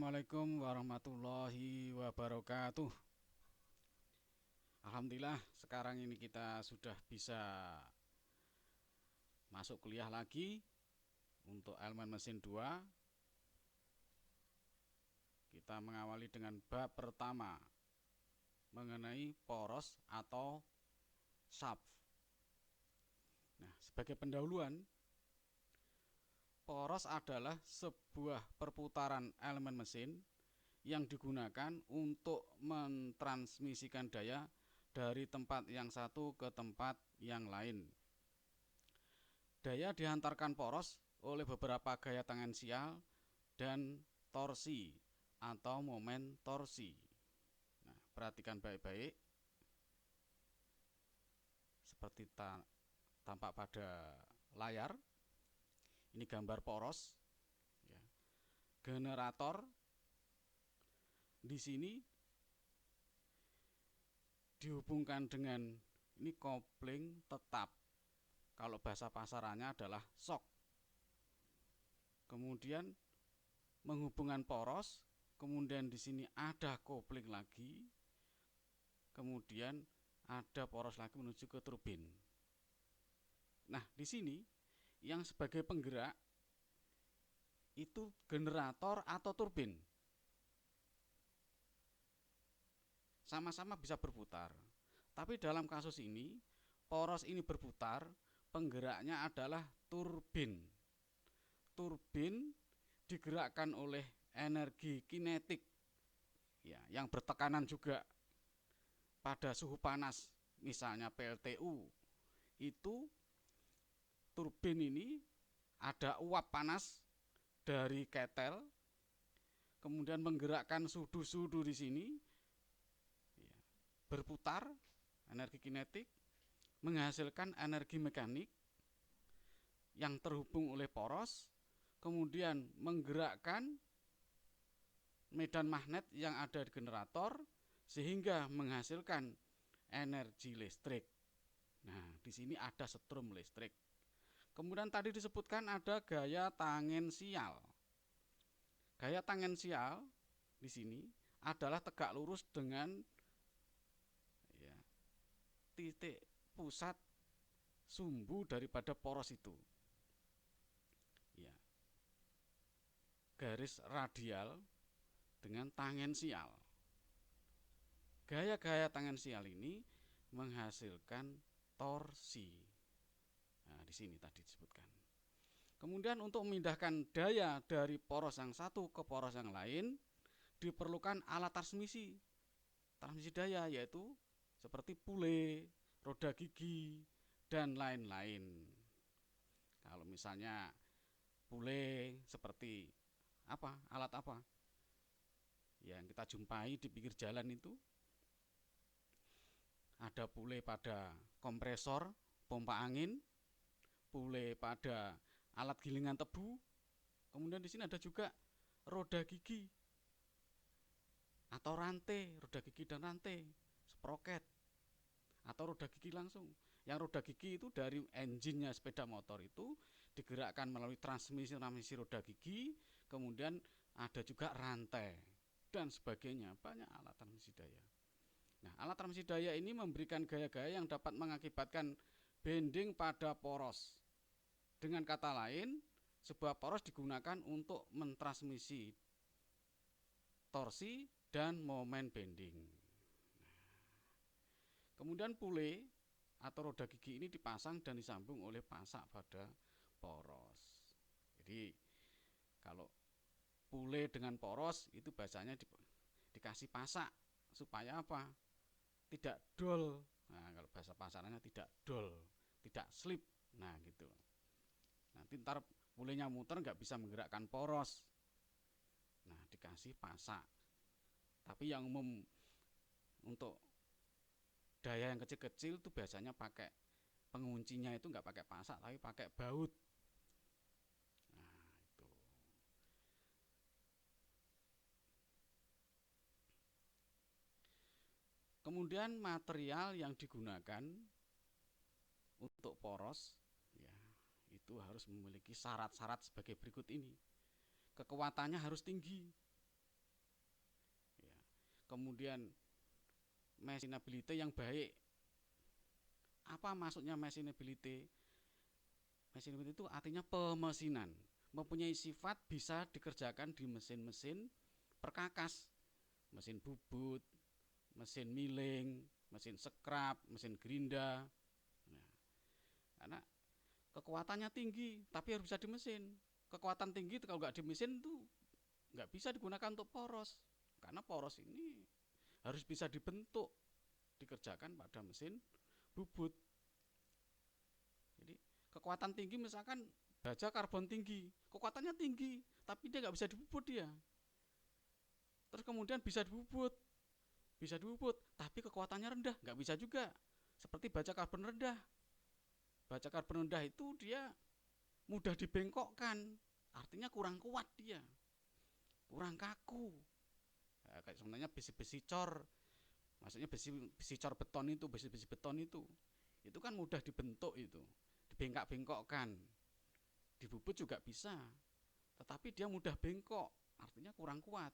Assalamualaikum warahmatullahi wabarakatuh. Alhamdulillah sekarang ini kita sudah bisa masuk kuliah lagi untuk elemen mesin 2. Kita mengawali dengan bab pertama mengenai poros atau shaft. Nah, sebagai pendahuluan, poros adalah sebuah perputaran elemen mesin yang digunakan untuk mentransmisikan daya dari tempat yang satu ke tempat yang lain. Daya dihantarkan poros oleh beberapa gaya tangensial dan torsi atau momen torsi. Nah, perhatikan baik-baik. Seperti tampak pada layar. Ini gambar poros. Ya. Generator di sini dihubungkan dengan ini kopling tetap. Kalau bahasa pasarannya adalah shock. Kemudian menghubungkan poros, kemudian di sini ada kopling lagi, kemudian ada poros lagi menuju ke turbin. Nah, di sini yang sebagai penggerak itu generator atau turbin. Sama-sama bisa berputar. Tapi dalam kasus ini, poros ini berputar, penggeraknya adalah turbin. Turbin digerakkan oleh energi kinetik ya, yang bertekanan juga pada suhu panas, misalnya PLTU. Itu turbin ini ada uap panas dari ketel, kemudian menggerakkan sudu-sudu di sini ya, berputar energi kinetik, menghasilkan energi mekanik yang terhubung oleh poros, kemudian menggerakkan medan magnet yang ada di generator sehingga menghasilkan energi listrik. Nah, di sini ada setrum listrik. Kemudian tadi disebutkan ada gaya tangensial. Gaya tangensial di sini adalah tegak lurus dengan ya, titik pusat sumbu daripada poros itu. Ya. Garis radial dengan tangensial. Gaya-gaya tangensial ini menghasilkan torsi. Nah, di sini tadi disebutkan. Kemudian untuk memindahkan daya dari poros yang satu ke poros yang lain diperlukan alat transmisi. Transmisi daya yaitu seperti pule, roda gigi, dan lain-lain. Kalau misalnya pule seperti apa? Alat apa? Yang kita jumpai di pinggir jalan itu ada pule pada kompresor pompa angin, pule pada alat gilingan tebu. Kemudian di sini ada juga roda gigi atau rantai, roda gigi dan rantai, sproket atau roda gigi langsung. Yang roda gigi itu dari engine-nya sepeda motor itu digerakkan melalui transmisi roda gigi, kemudian ada juga rantai dan sebagainya, banyak alat transmisi daya. Nah, alat transmisi daya ini memberikan gaya-gaya yang dapat mengakibatkan bending pada poros. Dengan kata lain, sebuah poros digunakan untuk mentransmisi torsi dan momen bending. Kemudian pule atau roda gigi ini dipasang dan disambung oleh pasak pada poros. Jadi kalau pule dengan poros itu biasanya dikasih pasak supaya apa? Tidak dol. Nah, kalau bahasa pasarannya tidak dol, tidak slip. Nah, gitu. Nanti ntar pulenya muter nggak bisa menggerakkan poros. Nah, dikasih pasak. Tapi yang umum untuk daya yang kecil-kecil itu biasanya pakai penguncinya itu nggak pakai pasak tapi pakai baut. Nah, itu. Kemudian material yang digunakan untuk poros ya itu harus memiliki syarat-syarat sebagai berikut ini. Kekuatannya harus tinggi. kemudian machinability yang baik. Apa maksudnya machinability? Machinability itu artinya pemesinan, mempunyai sifat bisa dikerjakan di mesin-mesin perkakas, mesin bubut, mesin milling, mesin scrap, mesin gerinda. Nah, karena kekuatannya tinggi, tapi harus bisa di mesin. Kekuatan tinggi itu kalau nggak di mesin tuh nggak bisa digunakan untuk poros, karena poros ini harus bisa dibentuk, dikerjakan pada mesin bubut. Jadi kekuatan tinggi misalkan baja karbon tinggi, kekuatannya tinggi, tapi dia nggak bisa dibubut dia. Terus kemudian bisa dibubut, tapi kekuatannya rendah, nggak bisa juga. Seperti baja karbon rendah. Baja karbon rendah itu dia mudah dibengkokkan, artinya kurang kuat dia, kurang kaku. Nah, kayak sebenarnya besi-besi cor, maksudnya besi cor beton itu, besi-besi beton itu kan mudah dibentuk itu, dibengkak-bengkokkan, dibubut juga bisa, tetapi dia mudah bengkok, artinya kurang kuat.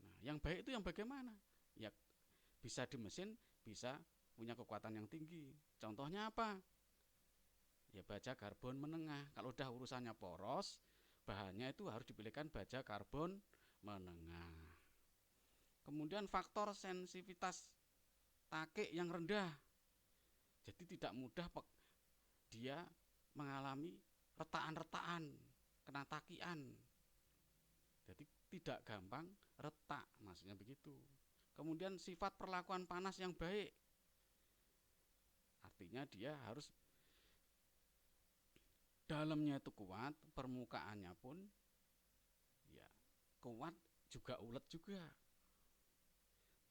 Nah, yang baik itu yang bagaimana? Ya bisa di mesin, bisa punya kekuatan yang tinggi. Contohnya apa? Ya baja karbon menengah. Kalau udah urusannya poros, bahannya itu harus dipilihkan baja karbon menengah. Kemudian faktor sensitivitas take yang rendah. Jadi tidak mudah dia mengalami retaan-retaan, kena takian. Jadi tidak gampang retak, maksudnya begitu. Kemudian sifat perlakuan panas yang baik. Artinya dia harus dalamnya itu kuat, permukaannya pun ya kuat, juga ulet juga,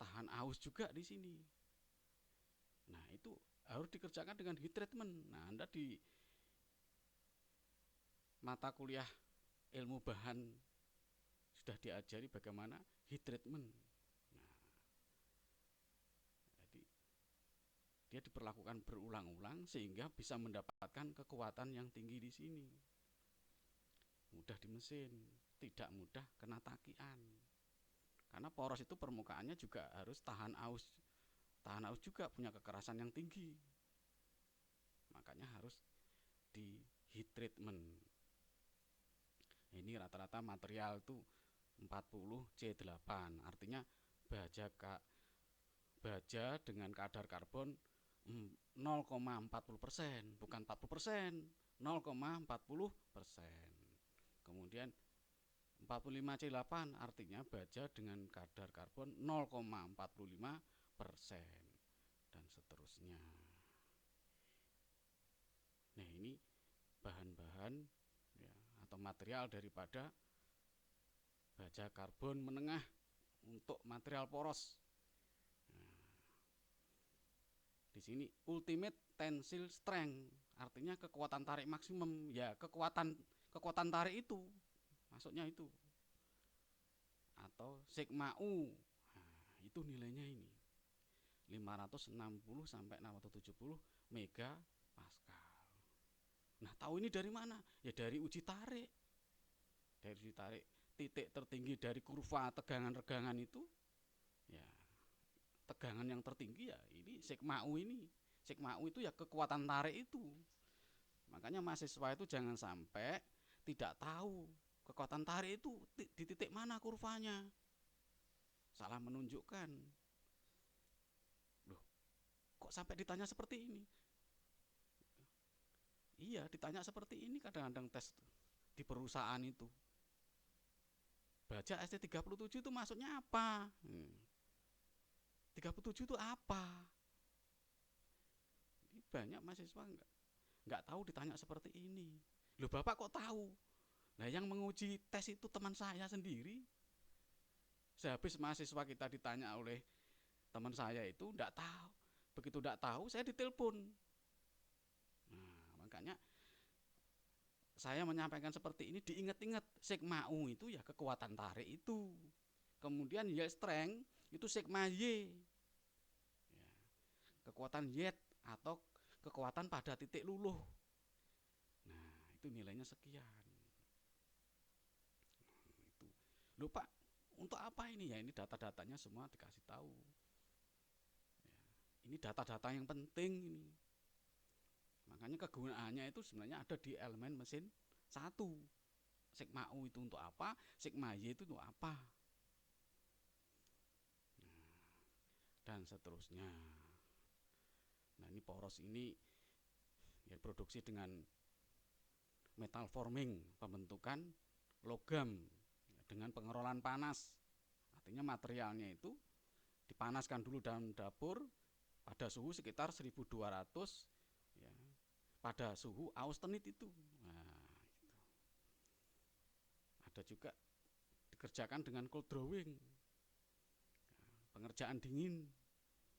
tahan aus juga di sini. Nah itu harus dikerjakan dengan heat treatment. Nah Anda di mata kuliah ilmu bahan sudah diajari bagaimana heat treatment. Nah, jadi dia diperlakukan berulang-ulang sehingga bisa mendapatkan kekuatan yang tinggi di sini. Mudah di mesin, tidak mudah kena takian. Karena poros itu permukaannya juga harus tahan aus. Tahan aus juga punya kekerasan yang tinggi. Makanya harus di heat treatment. Ini rata-rata material itu 40C8, artinya baja dengan kadar karbon 0,40%, bukan 40%, 0,40%. Kemudian 45C8 artinya baja dengan kadar karbon 0,45% dan seterusnya. Nah ini bahan-bahan ya, atau material daripada baja karbon menengah untuk material poros. Nah, di sini ultimate tensile strength, artinya kekuatan tarik maksimum. Ya kekuatan tarik itu, maksudnya itu. Atau sigma U. Nah, itu nilainya ini 560 sampai 670 mega pascal. Nah, tahu ini dari mana? Ya dari uji tarik. Dari uji tarik titik tertinggi dari kurva tegangan-regangan itu, ya tegangan yang tertinggi ya ini sigma U ini. Sigma U itu ya kekuatan tarik itu. Makanya mahasiswa itu jangan sampai tidak tahu kekuatan tarik itu di titik mana kurvanya. Salah menunjukkan. Loh, kok sampai ditanya seperti ini? Iya, ditanya seperti ini kadang-kadang tes di perusahaan itu. Baja ST37 itu maksudnya apa? 37 itu apa? Ini banyak mahasiswa nggak tahu ditanya seperti ini. Loh Bapak kok tahu? Nah yang menguji tes itu teman saya sendiri. Sehabis mahasiswa kita ditanya oleh teman saya itu nggak tahu. Begitu nggak tahu saya ditelepon. Nah makanya saya menyampaikan seperti ini, diingat-ingat sigma U itu ya kekuatan tarik itu. Kemudian yield strength itu sigma Y. Ya, kekuatan yield atau kekuatan pada titik luluh. Nah, itu nilainya sekian. Nah, itu. Loh Pak, Untuk apa ini ya? Ini data-datanya semua dikasih tahu. Ini data-data yang penting ini. Makanya kegunaannya itu sebenarnya ada di elemen mesin 1. Sigma U itu untuk apa? Sigma Y itu untuk apa? Dan seterusnya. Nah, ini poros ini ya produksi dengan metal forming, pembentukan logam dengan pengerolan panas. Artinya materialnya itu dipanaskan dulu dalam dapur pada suhu sekitar 1200 ya, pada suhu austenit itu. Nah, itu. Ada juga dikerjakan dengan cold drawing, pengerjaan dingin.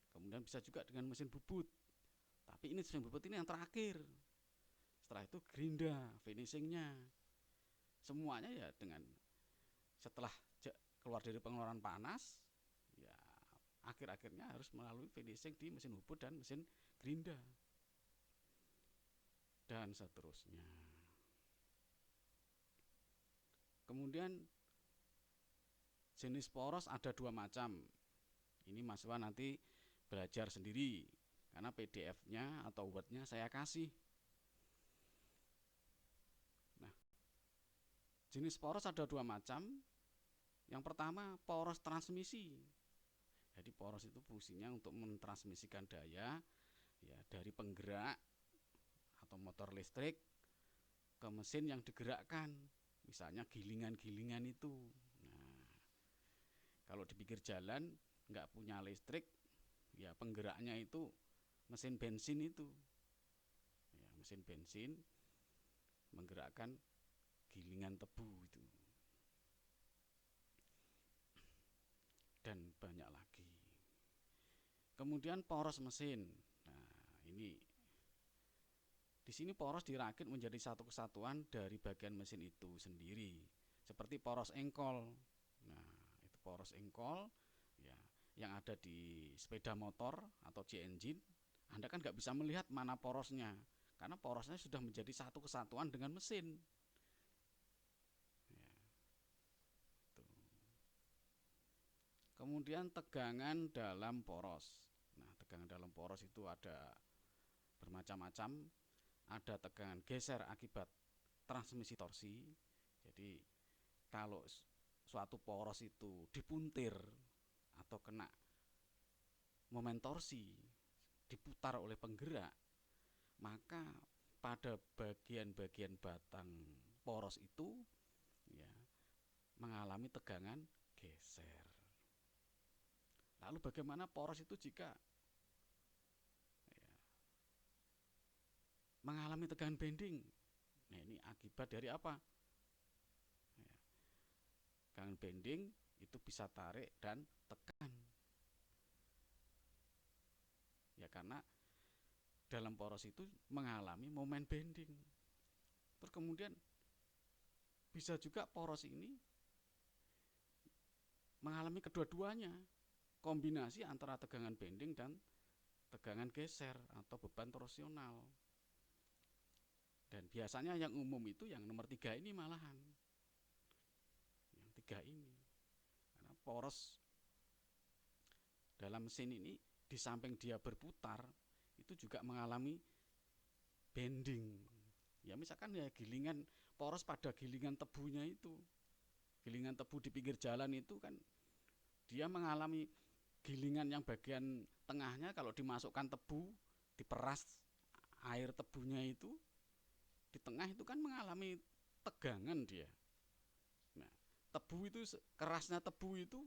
Kemudian bisa juga dengan mesin bubut. Tapi ini mesin bubut ini yang terakhir. Setelah itu gerinda, finishingnya. Semuanya ya dengan setelah keluar dari pengeluaran panas, ya akhir-akhirnya harus melalui finishing di mesin bubut dan mesin gerinda. Dan seterusnya. Kemudian jenis poros ada 2 macam. Ini mahasiswa nanti belajar sendiri karena PDF-nya atau Word-nya saya kasih. Nah, jenis poros ada 2 macam. Yang pertama poros transmisi. Jadi poros itu fungsinya untuk mentransmisikan daya ya dari penggerak atau motor listrik ke mesin yang digerakkan. Misalnya gilingan-gilingan itu. Nah, kalau di pinggir jalan nggak punya listrik, ya penggeraknya itu mesin bensin itu. Ya, mesin bensin menggerakkan gilingan tebu itu. Dan banyak lagi. Kemudian poros mesin. Nah, ini di sini poros dirakit menjadi satu kesatuan dari bagian mesin itu sendiri. Seperti poros engkol. Nah, itu poros engkol ya, yang ada di sepeda motor atau J-engine. Anda kan nggak bisa melihat mana porosnya, karena porosnya sudah menjadi satu kesatuan dengan mesin. Ya, tuh. Kemudian tegangan dalam poros. Nah, tegangan dalam poros itu ada bermacam-macam. Ada tegangan geser akibat transmisi torsi. Jadi kalau suatu poros itu dipuntir atau kena momen torsi, diputar oleh penggerak, maka pada bagian-bagian batang poros itu ya mengalami tegangan geser. Lalu bagaimana poros itu jika ya, mengalami tegangan bending? Nah, ini akibat dari apa? Ya, tegangan bending itu bisa tarik dan tekan. Ya karena dalam poros itu mengalami momen bending. Terus kemudian bisa juga poros ini mengalami kedua-duanya, kombinasi antara tegangan bending dan tegangan geser atau beban torsional. Dan biasanya yang umum itu yang nomor 3 ini malahan. Yang 3 ini. Karena poros dalam mesin ini di samping dia berputar, itu juga mengalami bending. Ya misalkan ya gilingan poros pada gilingan tebunya itu. Gilingan tebu di pinggir jalan itu kan dia mengalami gilingan yang bagian tengahnya kalau dimasukkan tebu, diperas air tebunya itu di tengah itu kan mengalami tegangan dia. Nah, tebu itu kerasnya tebu itu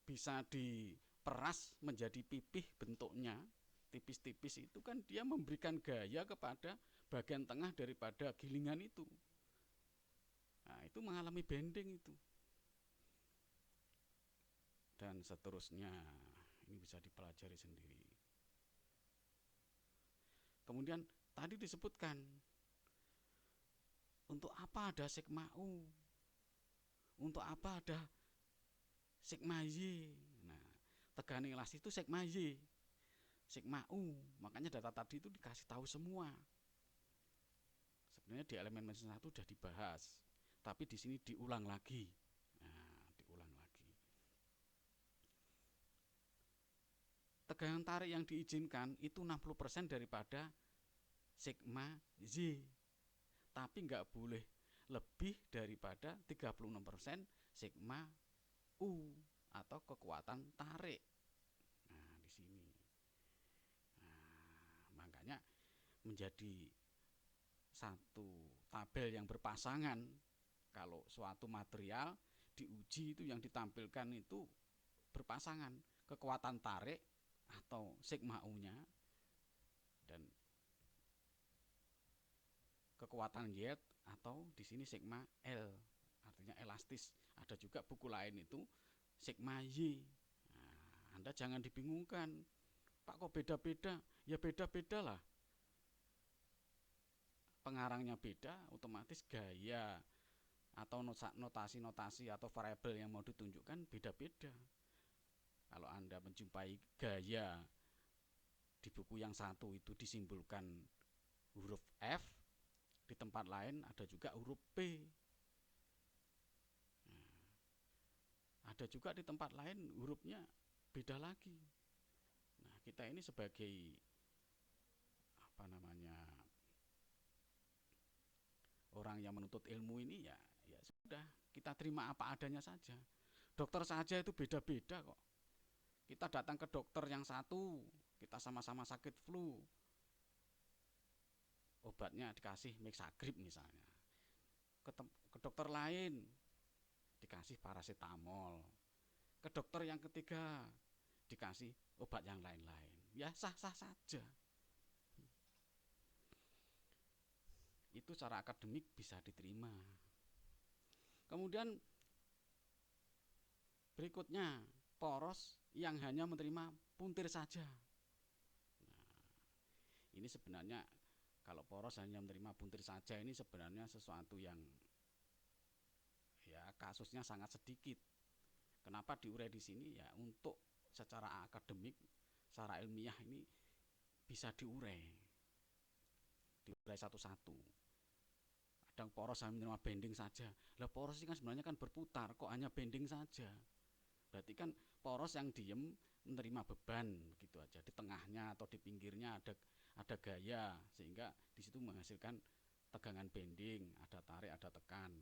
bisa diperas menjadi pipih bentuknya, tipis-tipis itu kan dia memberikan gaya kepada bagian tengah daripada gilingan itu. Nah, itu mengalami bending itu. Dan seterusnya, ini bisa dipelajari sendiri. Kemudian tadi disebutkan untuk apa ada sigma U, untuk apa ada sigma Y. Nah, tegangan elastis itu sigma Y, sigma U. Makanya data tadi itu dikasih tahu semua. Sebenarnya di elemen mesin 1 sudah dibahas, tapi di sini diulang lagi. Nah, tegangan tarik yang diizinkan itu 60% daripada sigma Z. Tapi nggak boleh lebih daripada 36% sigma U atau kekuatan tarik. Nah, di sini. Nah, makanya menjadi satu tabel yang berpasangan. Kalau suatu material diuji itu yang ditampilkan itu berpasangan, kekuatan tarik atau sigma U-nya dan kekuatan yield atau di sini sigma L, artinya elastis. Ada juga buku lain itu sigma Y. Nah, Anda jangan dibingungkan, Pak kok beda-beda? Ya beda-beda lah. Pengarangnya beda, otomatis gaya atau notasi-notasi atau variabel yang mau ditunjukkan beda-beda. Kalau Anda menjumpai gaya di buku yang satu itu disimbolkan huruf F, di tempat lain ada juga huruf P. Nah, ada juga di tempat lain hurufnya beda lagi. Nah, kita ini sebagai orang yang menuntut ilmu ini ya sudah, kita terima apa adanya saja. Dokter saja itu beda-beda kok. Kita datang ke dokter yang satu, kita sama-sama sakit flu, obatnya dikasih Mexagrip misalnya. Ke dokter lain dikasih paracetamol. Ke dokter yang ketiga dikasih obat yang lain-lain. Ya sah-sah saja. Itu secara akademik bisa diterima. Kemudian berikutnya, poros yang hanya menerima puntir saja. Nah, ini sebenarnya kalau poros hanya menerima puntir saja ini sebenarnya sesuatu yang ya kasusnya sangat sedikit. Kenapa diurai di sini? Ya untuk secara akademik, secara ilmiah ini bisa diurai satu-satu. Kadang poros hanya menerima bending saja. Lah poros ini kan sebenarnya kan berputar, kok hanya bending saja. Berarti kan poros yang diem menerima beban gitu aja. Di tengahnya atau di pinggirnya ada gaya sehingga di situ menghasilkan tegangan bending, ada tarik, ada tekan.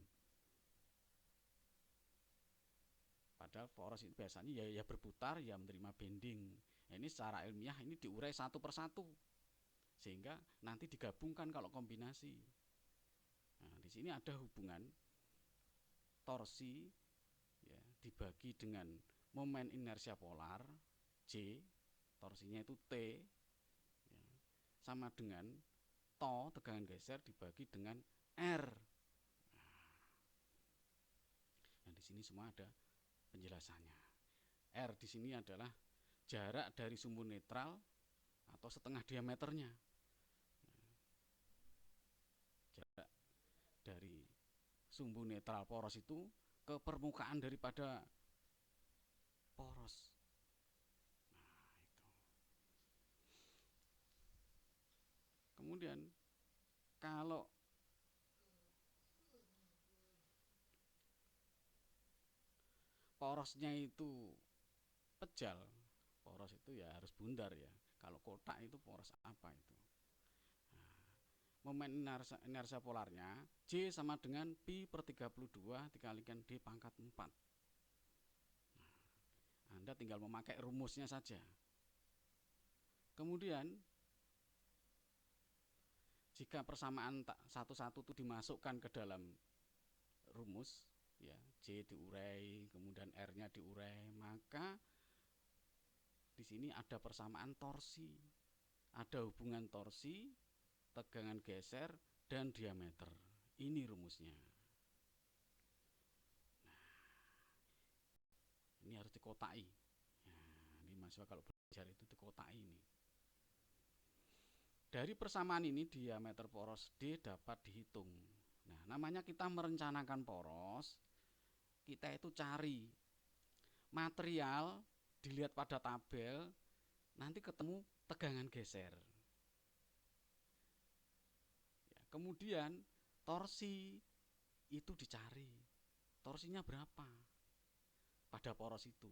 Padahal poros itu biasanya ya berputar, ya menerima bending. Nah, ini secara ilmiah ini diurai satu persatu sehingga nanti digabungkan kalau kombinasi. Nah, di sini ada hubungan torsi ya, dibagi dengan momen inersia polar J, torsinya itu T ya, sama dengan to tegangan geser dibagi dengan R. Nah, di sini semua ada penjelasannya. R di sini adalah jarak dari sumbu netral atau setengah diameternya. Jarak dari sumbu netral poros itu ke permukaan daripada poros. Nah, itu. Kemudian kalau porosnya itu pejal, poros itu ya harus bundar ya. Kalau kotak itu poros apa itu? Nah, momen inersia polarnya J sama dengan pi per 32 dikalikan D pangkat 4. Nah, Anda tinggal memakai rumusnya saja. Kemudian jika persamaan satu-satu itu dimasukkan ke dalam rumus ya, J diurai, kemudian R-nya diurai, maka di sini ada persamaan torsi. Ada hubungan torsi, tegangan geser, dan diameter. Ini rumusnya. Nah, ini harus dikotai. Nah, ini mahasiswa kalau belajar itu dikotai ini. Dari persamaan ini diameter poros D dapat dihitung. Nah, namanya kita merencanakan poros, kita itu cari material, dilihat pada tabel, nanti ketemu tegangan geser. Ya, kemudian torsi itu dicari, torsinya berapa pada poros itu.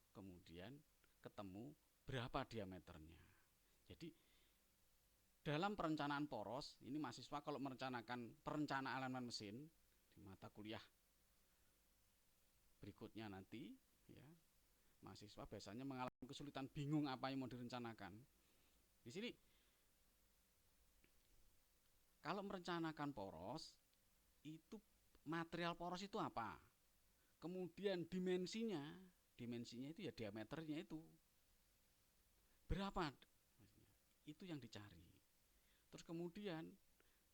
Kemudian ketemu berapa diameternya. Jadi dalam perencanaan poros ini mahasiswa kalau merencanakan perencanaan elemen mesin di mata kuliah berikutnya nanti ya, mahasiswa biasanya mengalami kesulitan bingung apa yang mau direncanakan. Di sini kalau merencanakan poros itu material poros itu apa? Kemudian dimensinya itu ya diameternya itu berapa? Itu yang dicari. Terus kemudian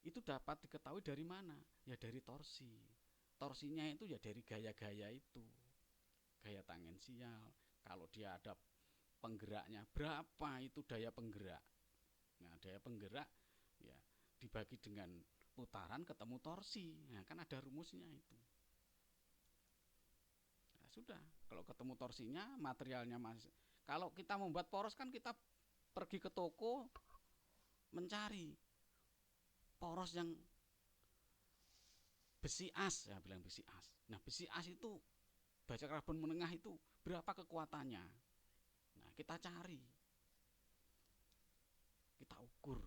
itu dapat diketahui dari mana? Ya dari torsi. Torsinya itu ya dari gaya-gaya itu. Gaya tangensial. Kalau dia ada penggeraknya, berapa itu daya penggerak? Nah, daya penggerak ya dibagi dengan putaran ketemu torsi. Nah, kan ada rumusnya itu. Nah, sudah, kalau ketemu torsinya, materialnya masih. Kalau kita membuat poros kan kita pergi ke toko mencari poros yang besi as, ya bilang besi as. Nah, besi as itu baja karbon menengah itu berapa kekuatannya? Nah, kita cari, kita ukur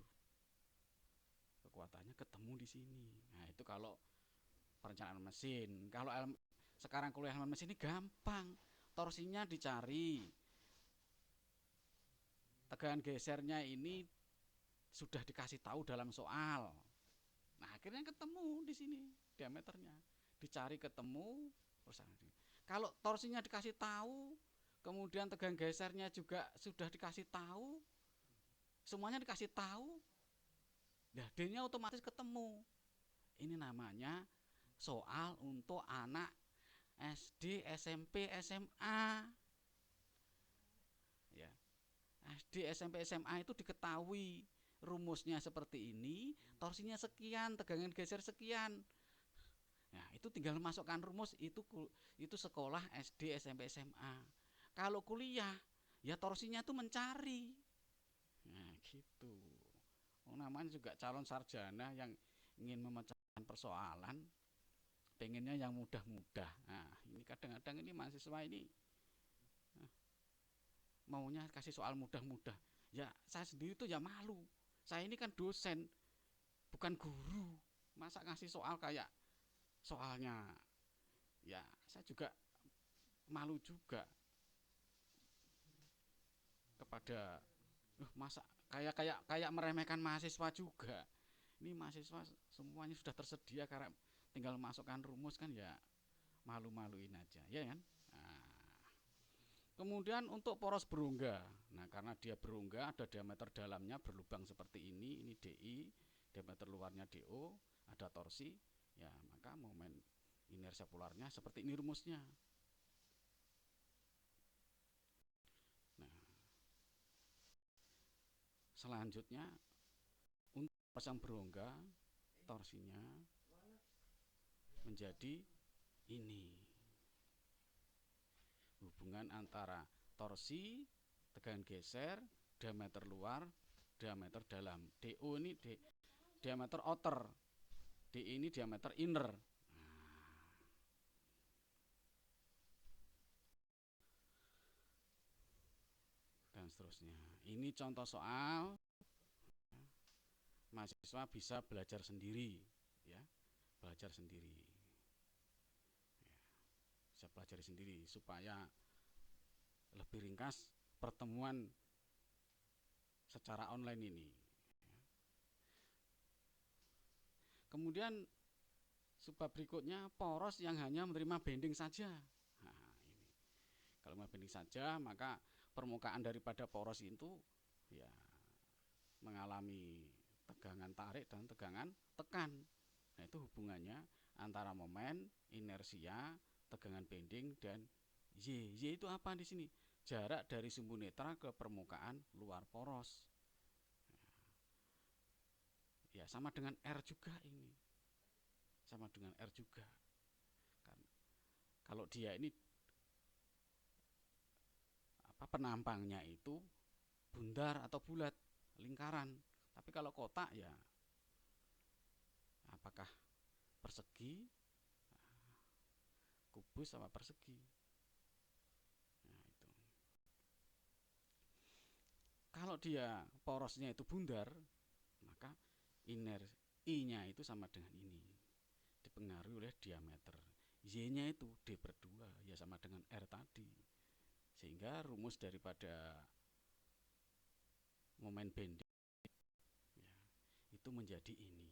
kekuatannya, ketemu di sini. Nah, itu kalau perencanaan mesin. Kalau sekarang kuliah elemen mesin ini gampang, torsinya dicari, tegangan gesernya ini sudah dikasih tahu dalam soal. Nah, akhirnya ketemu di sini diameternya, dicari ketemu. Kalau torsinya dikasih tahu, kemudian tegangan gesernya juga sudah dikasih tahu, semuanya dikasih tahu, nah D-nya otomatis ketemu. Ini namanya soal untuk anak SD, SMP, SMA. Ya, SD, SMP, SMA itu diketahui rumusnya seperti ini, torsinya sekian, tegangan geser sekian. Nah, itu tinggal masukkan rumus, itu sekolah SD, SMP, SMA. Kalau kuliah, ya torsinya tuh mencari. Nah, gitu. Namanya juga calon sarjana yang ingin memecahkan persoalan, pengennya yang mudah-mudah. Nah, ini kadang-kadang ini mahasiswa ini maunya kasih soal mudah-mudah. Ya, saya sendiri tuh ya malu. Saya ini kan dosen, bukan guru. Masa ngasih soal kayak soalnya, ya saya juga malu juga kepada masa kayak meremehkan mahasiswa juga. Ini mahasiswa semuanya sudah tersedia karena tinggal masukkan rumus kan, ya malu-maluin aja, ya kan. Nah, kemudian untuk poros berongga, nah karena dia berongga ada diameter dalamnya berlubang seperti ini DI, diameter luarnya DO, ada torsi, ya maka momen inersia polarnya seperti ini rumusnya. Nah, selanjutnya untuk pasang berongga, torsinya menjadi ini. Hubungan antara torsi, tegangan geser, diameter luar, diameter dalam. DO ini diameter outer, DI ini diameter inner. Dan seterusnya. Ini contoh soal mahasiswa bisa belajar sendiri, ya, belajar sendiri, ya, bisa belajar sendiri supaya lebih ringkas pertemuan secara online ini. Kemudian sebab berikutnya poros yang hanya menerima bending saja. Nah, ini kalau menerima bending saja maka permukaan daripada poros itu ya mengalami tegangan tarik dan tegangan tekan. Nah, itu hubungannya antara momen, inersia, tegangan bending dan Y. Y itu apa di sini? Jarak dari sumbu netra ke permukaan luar poros. Ya, sama dengan R juga ini. Sama dengan R juga. Kan, kalau dia ini penampangnya itu bundar atau bulat, lingkaran. Tapi kalau kotak ya apakah persegi, kubus sama persegi. Nah, itu. Kalau dia porosnya itu bundar, maka I-nya itu sama dengan ini, dipengaruhi oleh diameter. Y-nya itu D/2, ya sama dengan R tadi. Sehingga rumus daripada momen bending ya, itu menjadi ini.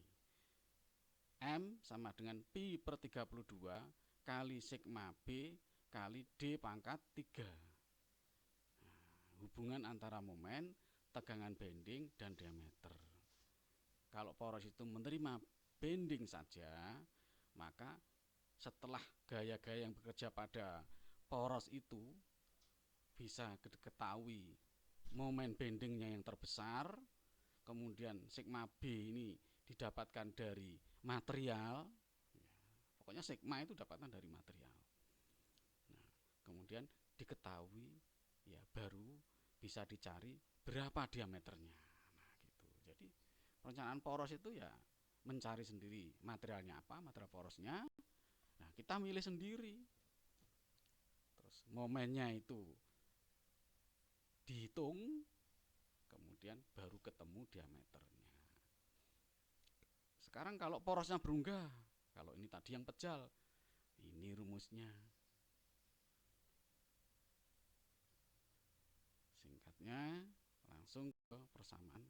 M sama dengan pi per 32 kali sigma B kali D pangkat 3. Nah, hubungan antara momen, tegangan bending, dan diameter. Kalau poros itu menerima bending saja, maka setelah gaya-gaya yang bekerja pada poros itu bisa diketahui momen bendingnya yang terbesar, kemudian sigma B ini didapatkan dari material, ya, pokoknya sigma itu dapatkan dari material. Nah, kemudian diketahui, ya baru bisa dicari berapa diameternya. Nah, gitu. Jadi perencanaan poros itu ya mencari sendiri materialnya apa, material porosnya. Nah, kita milih sendiri. Terus momennya itu dihitung, kemudian baru ketemu diameternya. Sekarang kalau porosnya berunggah, kalau ini tadi yang pejal, ini rumusnya. Singkatnya langsung ke persamaan.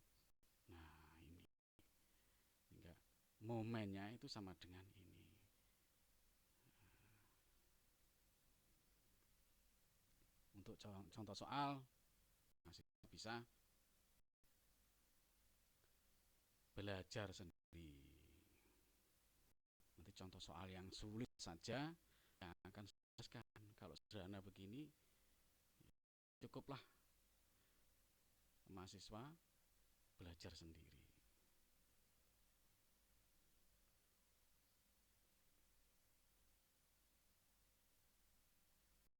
Nah, ini hingga momennya itu sama dengan ini. Untuk contoh soal masih bisa belajar sendiri. Nanti contoh soal yang sulit saja yang akan saya jelaskan. Kalau sederhana begini, cukuplah mahasiswa belajar sendiri.